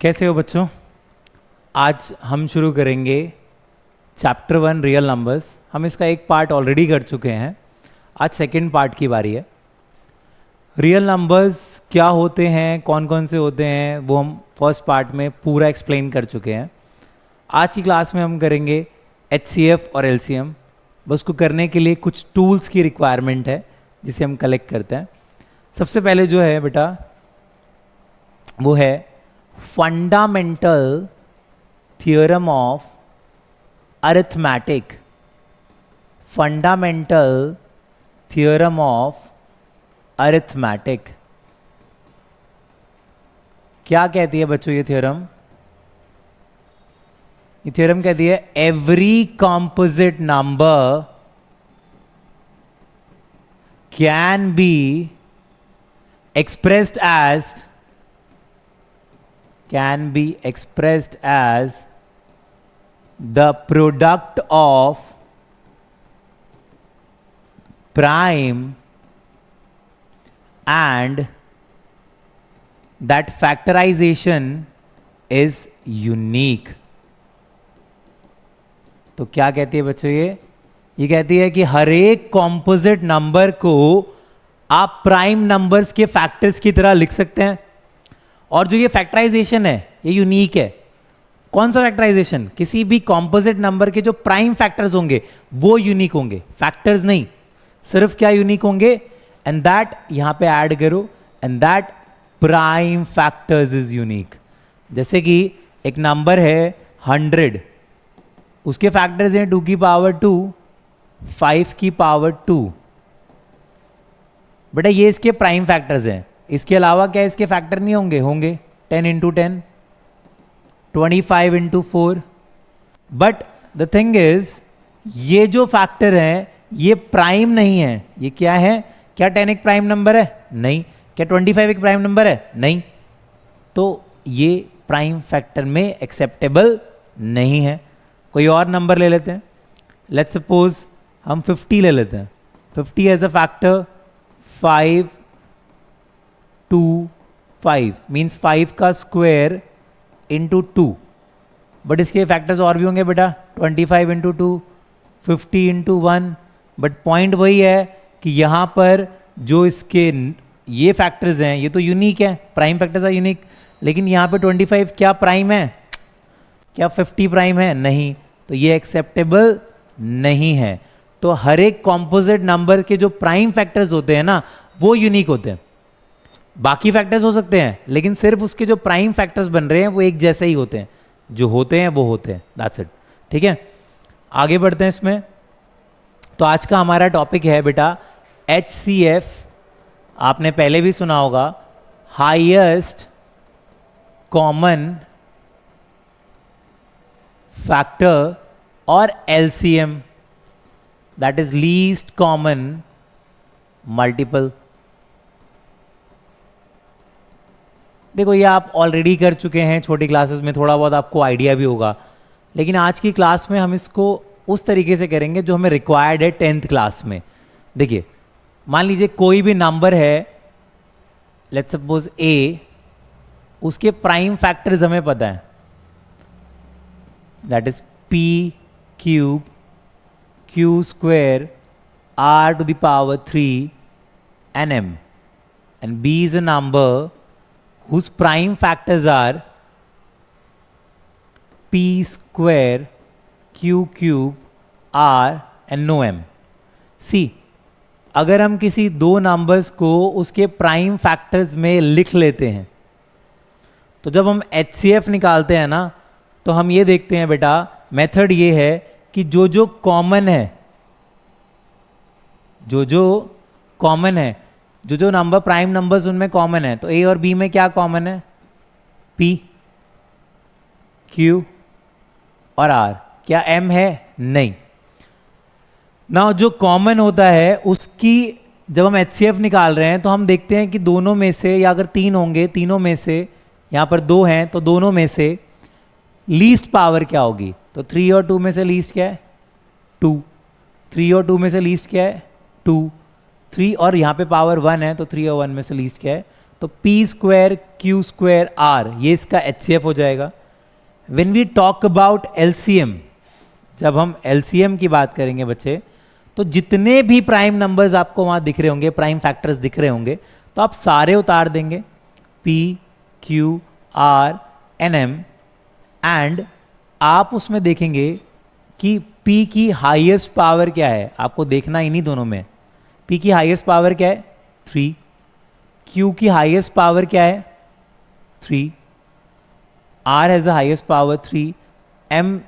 कैसे हो बच्चों? आज हम शुरू करेंगे चैप्टर 1 रियल नंबर्स। हम इसका एक पार्ट ऑलरेडी कर चुके हैं, आज सेकंड पार्ट की बारी है। रियल नंबर्स क्या होते हैं, कौन कौन से होते हैं, वो हम फर्स्ट पार्ट में पूरा एक्सप्लेन कर चुके हैं। आज की क्लास में हम करेंगे HCF और LCM। बस उसको करने के लिए कुछ टूल्स की रिक्वायरमेंट है जिसे हम कलेक्ट करते हैं। सबसे पहले जो है बेटा वो है fundamental theorem of arithmetic. Fundamental theorem of arithmetic क्या कहती है बच्चों? ये थ्योरम कहती है every composite number can be expressed as the product of prime and that factorization is unique। तो क्या कहती है बच्चों? ये कहती है कि हर एक कॉम्पोजिट नंबर को आप प्राइम नंबर्स के फैक्टर्स की तरह लिख सकते हैं, और जो ये फैक्टराइजेशन है ये यूनिक है। कौन सा फैक्टराइजेशन? किसी भी कॉम्पोजिट नंबर के जो प्राइम फैक्टर्स होंगे वो यूनिक होंगे, फैक्टर्स नहीं। सिर्फ क्या यूनिक होंगे? एंड दैट, यहां पे ऐड करो, and that prime factors is unique. जैसे कि एक नंबर है 100, उसके फैक्टर्स हैं 2 की पावर 2, 5 की पावर 2। बेटा ये इसके प्राइम फैक्टर्स हैं। इसके अलावा क्या इसके फैक्टर नहीं होंगे? होंगे। 10 × 10, 25 × 4। बट द थिंग इज ये जो फैक्टर हैं ये प्राइम नहीं है। ये क्या है? क्या 10 एक प्राइम नंबर है? नहीं। क्या 25 एक प्राइम नंबर है? नहीं। तो ये प्राइम फैक्टर में एक्सेप्टेबल नहीं है। कोई और नंबर ले लेते हैं। लेट्स सपोज हम 50 ले लेते हैं। 50 एज अ फैक्टर 5 2 5 मीन्स 5 का स्क्वायर इंटू 2। बट इसके फैक्टर्स और भी होंगे बेटा, 25 × 2, 50 × 1। बट पॉइंट वही है कि यहाँ पर जो इसके ये फैक्टर्स हैं ये तो यूनिक है, प्राइम फैक्टर्स आर यूनिक। लेकिन यहाँ पे 25 क्या प्राइम है? क्या 50 प्राइम है? नहीं। तो ये एक्सेप्टेबल नहीं है। तो हर एक कॉम्पोजिट नंबर के जो प्राइम फैक्टर्स होते हैं ना वो यूनिक होते हैं। बाकी फैक्टर्स हो सकते हैं लेकिन सिर्फ उसके जो प्राइम फैक्टर्स बन रहे हैं वो एक जैसे ही होते हैं, जो होते हैं वो होते हैं। That's it. ठीक है, आगे बढ़ते हैं इसमें। तो आज का हमारा टॉपिक है बेटा HCF। आपने पहले भी सुना होगा, हाईएस्ट कॉमन फैक्टर, और LCM that is least common multiple. देखो ये आप ऑलरेडी कर चुके हैं छोटी क्लासेस में, थोड़ा बहुत आपको आइडिया भी होगा। लेकिन आज की क्लास में हम इसको उस तरीके से करेंगे जो हमें रिक्वायर्ड है 10th क्लास में। देखिए मान लीजिए कोई भी नंबर है, लेट्स सपोज A, उसके प्राइम फैक्टर्स हमें पता है, that is P³ Q² R⁻³ and M, and B is a number whose prime factors are P², Q³ R and no M। See, अगर हम किसी दो नंबर्स को उसके प्राइम फैक्टर्स में लिख लेते हैं तो जब हम HCF निकालते हैं ना तो हम ये देखते हैं बेटा, मेथड ये है कि जो कॉमन है, जो कॉमन है, जो नंबर प्राइम नंबर्स उनमें कॉमन है, तो A और B में क्या कॉमन है? P, Q और R। क्या M है? नहीं। ना जो कॉमन होता है उसकी जब हम HCF निकाल रहे हैं तो हम देखते हैं कि दोनों में से, या अगर 3 होंगे, तीनों में से, यहाँ पर 2 हैं तो दोनों में से लीस्ट पावर क्या होगी? तो 3 और 2 में से लीस्ट क्या है? 2। 3 और 2 में से लीस्ट क्या है? 2। 3 और यहाँ पे पावर 1 है तो 3 और 1 में से लीस्ट क्या है? तो P square Q square R, ये इसका एचसीएफ हो जाएगा. When we talk about LCM, जब हम एलसीएम की बात करेंगे बच्चे, तो जितने भी प्राइम नंबर्स आपको वहां दिख रहे होंगे, प्राइम फैक्टर्स दिख रहे होंगे, तो आप सारे उतार देंगे, P Q R N M, and आप उसमें देखेंगे कि P की हाईएस्ट पावर क्या है. आपको देखना इन्हीं दोनों में. P की हाईएस्ट पावर क्या है? 3. Q की हाईएस्ट पावर क्या है? 3. R has a highest power 3. M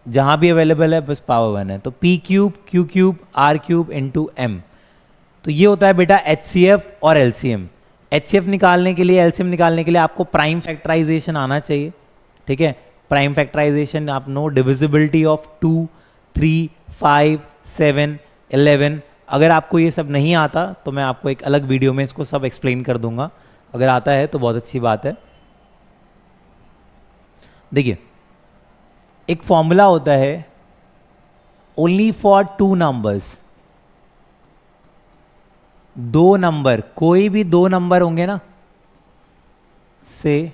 जहां भी अवेलेबल है बस पावर 1 है. तो P cube Q cube R cube into M. तो ये होता है बेटा HCF और LCM. HCF निकालने के लिए, LCM निकालने के लिए आपको प्राइम फैक्टराइजेशन आना चाहिए. ठीक है, प्राइम फैक्टराइजेशन आप नो, डिविजिबिलिटी ऑफ 2, 3, 5, 7, 11. अगर आपको ये सब नहीं आता तो मैं आपको एक अलग वीडियो में इसको सब एक्सप्लेन कर दूंगा. अगर आता है तो बहुत अच्छी बात है. देखिए, एक फॉर्मूला होता है ओनली फॉर 2 नंबर्स. 2 नंबर, कोई भी 2 नंबर होंगे ना, से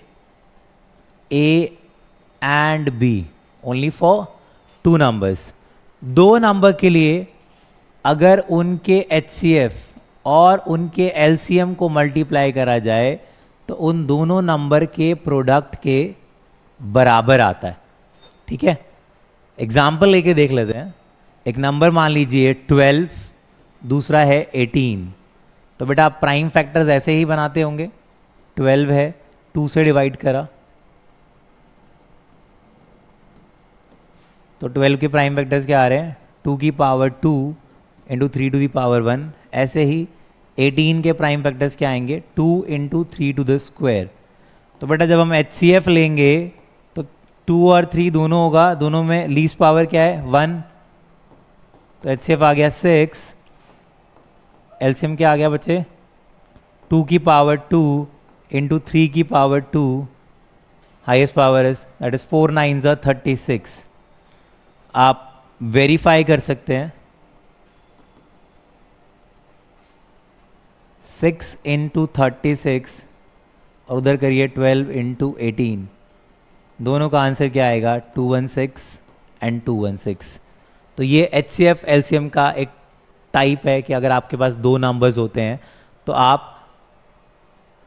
A and B, only for 2 numbers. 2 number के लिए अगर उनके HCF और उनके LCM को मल्टीप्लाई करा जाए तो उन दोनों नंबर के प्रोडक्ट के बराबर आता है. ठीक है, एग्जाम्पल लेके देख लेते हैं. एक नंबर मान लीजिए 12, दूसरा है 18. तो बेटा आप प्राइम फैक्टर्स ऐसे ही बनाते होंगे. 12 है, 2 से डिवाइड करा, तो 12 के प्राइम फैक्टर्स क्या आ रहे हैं? 2 की power 2 into 3 to the power 1. ऐसे ही 18 के प्राइम फैक्टर्स क्या आएंगे? 2 इंटू 3 टू द स्क्वायर. तो बेटा जब हम HCF लेंगे तो 2 और 3 दोनों होगा, दोनों में लीस्ट पावर क्या है? 1. तो HCF आ गया 6. LCM क्या आ गया बच्चे? 2 की पावर 2 इंटू 3 की power 2, highest power is that is 4 9 36. आप वेरीफाई कर सकते हैं. 6 इंटू 36 और उधर करिए 12 इंटू 18. दोनों का आंसर क्या आएगा? 216 एंड 216. तो ये HCF LCM का एक टाइप है कि अगर आपके पास 2 नंबर्स होते हैं तो आप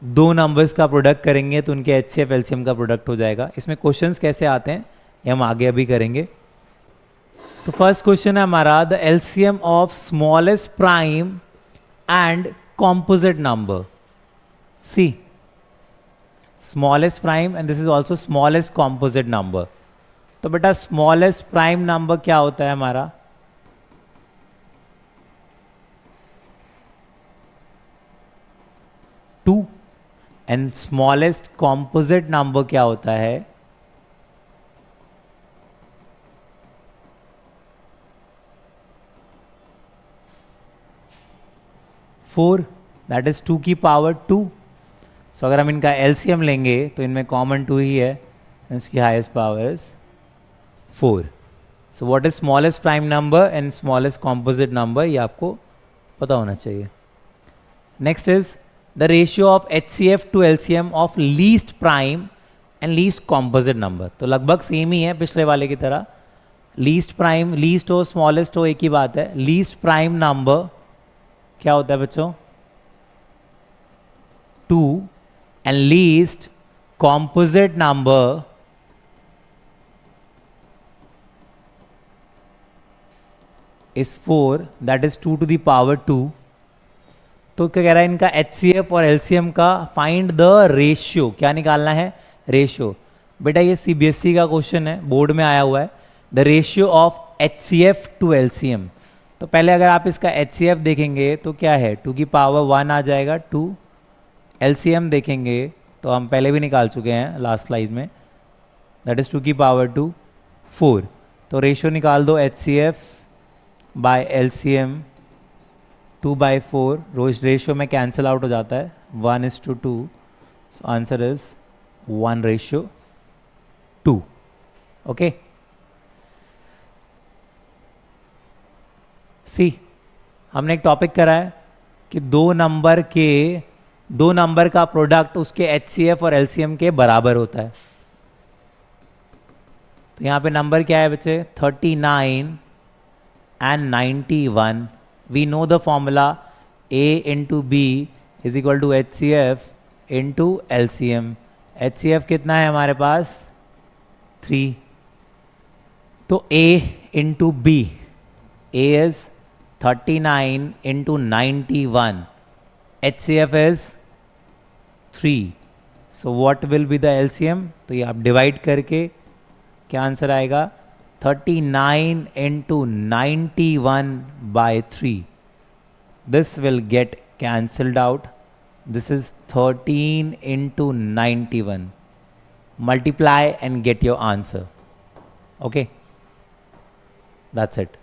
2 नंबर्स का प्रोडक्ट करेंगे तो उनके HCF LCM का प्रोडक्ट हो जाएगा. इसमें क्वेश्चंस कैसे आते हैं ये हम आगे अभी करेंगे. तो फर्स्ट क्वेश्चन है हमारा, the LCM of smallest prime and composite number. See, smallest prime and this is also smallest composite number. तो बेटा स्मॉलेस्ट प्राइम नंबर क्या होता है हमारा? Two. And smallest composite number क्या होता है? 4. दैट इज 2 की पावर 2. सो अगर हम इनका LCM लेंगे तो इनमें कॉमन 2 ही है, इसकी highest power is 4. So what is smallest prime number and smallest composite number, ये आपको पता होना चाहिए. Next is the ratio of HCF to LCM of least prime and least composite number. तो लगभग सेम ही है पिछले वाले की तरह. लीस्ट प्राइम, लीस्ट हो स्मॉलेस्ट हो एक ही बात है. लीस्ट प्राइम नंबर क्या होता है बच्चों? 2. And least composite number is 4, that is 2 to the power 2. तो क्या कह रहा है इनका HCF और LCM का फाइंड द रेशियो. क्या निकालना है? रेशियो. बेटा ये CBSE का क्वेश्चन है, बोर्ड में आया हुआ है. The ratio of HCF to LCM. तो पहले अगर आप इसका HCF देखेंगे तो क्या है? 2 की पावर 1 आ जाएगा 2. LCM देखेंगे तो हम पहले भी निकाल चुके हैं लास्ट स्लाइड में, दैट इज 2 की पावर 2, 4. तो रेशियो निकाल दो HCF बाय LCM 2/4. रेशियो में कैंसिल आउट हो जाता है, 1:2. So answer is 1:2. ओके, सी हमने एक टॉपिक करा है कि 2 नंबर के दो नंबर का प्रोडक्ट उसके HCF और LCM के बराबर होता है। तो यहाँ पे नंबर क्या है बच्चे, 39 and 91. We know the formula A into B is equal to HCF into LCM. HCF कितना है हमारे पास, 3. तो A into B, A is 39 into 91. HCF is 3. So what will be the LCM? तो ये आप डिवाइड करके क्या आंसर आएगा, 39 into 91 by 3. This will get cancelled out. This is 13 into 91. Multiply and get your answer. Okay, that's it.